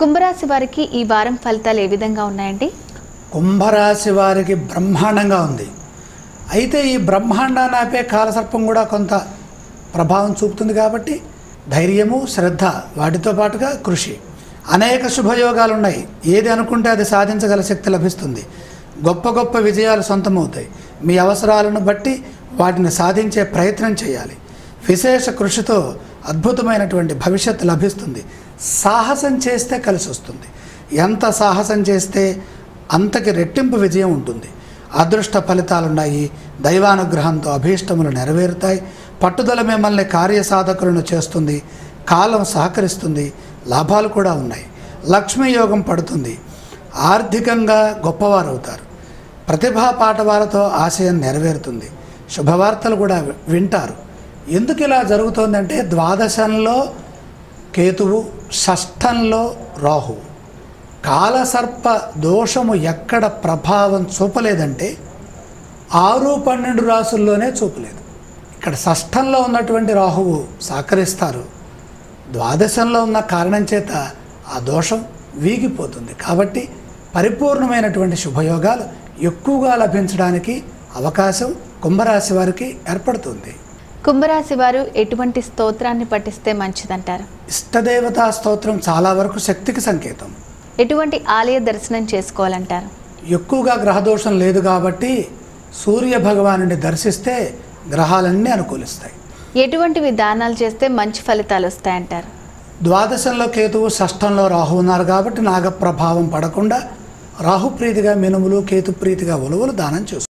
కుంభరాశి వారికి ఈ వారం ఫలితాలు ఏ విధంగా ఉన్నాయండి? కుంభరాశి వారికి బ్రహ్మాండంగా ఉంది. అయితే ఈ బ్రహ్మాండాన్ని ఆపే కాలసర్పం కూడా కొంత ప్రభావం చూపుతుంది కాబట్టి ధైర్యము, శ్రద్ధ, వాటితో పాటుగా కృషి, అనేక శుభయోగాలు ఉన్నాయి. ఏది అనుకుంటే అది సాధించగల శక్తి లభిస్తుంది. గొప్ప గొప్ప విజయాలు సొంతమవుతాయి. మీ అవసరాలను బట్టి వాటిని సాధించే ప్రయత్నం చేయాలి. విశేష కృషితో అద్భుతమైనటువంటి భవిష్యత్తు లభిస్తుంది. సాహసం చేస్తే కలిసి వస్తుంది. ఎంత సాహసం చేస్తే అంతకి రెట్టింపు విజయం ఉంటుంది. అదృష్ట ఫలితాలున్నాయి. దైవానుగ్రహంతో అభీష్టములు నెరవేరుతాయి. పట్టుదల మిమ్మల్ని కార్యసాధకులను చేస్తుంది. కాలం సహకరిస్తుంది. లాభాలు కూడా ఉన్నాయి. లక్ష్మీ యోగం పడుతుంది. ఆర్థికంగా గొప్పవారు అవుతారు. ప్రతిభా పాఠవాలతో ఆశయం నెరవేరుతుంది. శుభవార్తలు కూడా వింటారు. ఎందుకు ఇలా జరుగుతోందంటే ద్వాదశంలో కేతువు, షష్ఠంలో రాహువు. కాలసర్ప దోషము ఎక్కడ ప్రభావం చూపలేదంటే 6, 12 రాసుల్లోనే చూపలేదు. ఇక్కడ షష్ఠంలో ఉన్నటువంటి రాహువు సహకరిస్తారు. ద్వాదశంలో ఉన్న కారణం చేత ఆ దోషం వీగిపోతుంది. కాబట్టి పరిపూర్ణమైనటువంటి శుభయోగాలు ఎక్కువగా లభించడానికి అవకాశం కుంభరాశి వారికి ఏర్పడుతుంది. కుంభరాశి వారు ఎటువంటి స్తోత్రాన్ని పఠిస్తే మంచిదంటారు? ఇష్టదేవతా స్తోత్రం చాలా వరకు శక్తికి సంకేతం. ఎటువంటి ఆలయ దర్శనం చేసుకోవాలంటారు? ఎక్కువగా గ్రహదోషం లేదు కాబట్టి సూర్య భగవానుని దర్శిస్తే గ్రహాలన్నీ అనుకూలిస్తాయి. ఎటువంటి విధానాలు చేస్తే మంచి ఫలితాలు వస్తాయంటారు? ద్వాదశంలో కేతువు, షష్ఠంలో రాహు ఉన్నారు కాబట్టి నాగప్రభావం పడకుండా రాహుప్రీతిగా మినుములు, కేతుప్రీతిగా ఉలువలు దానం చేస్తారు.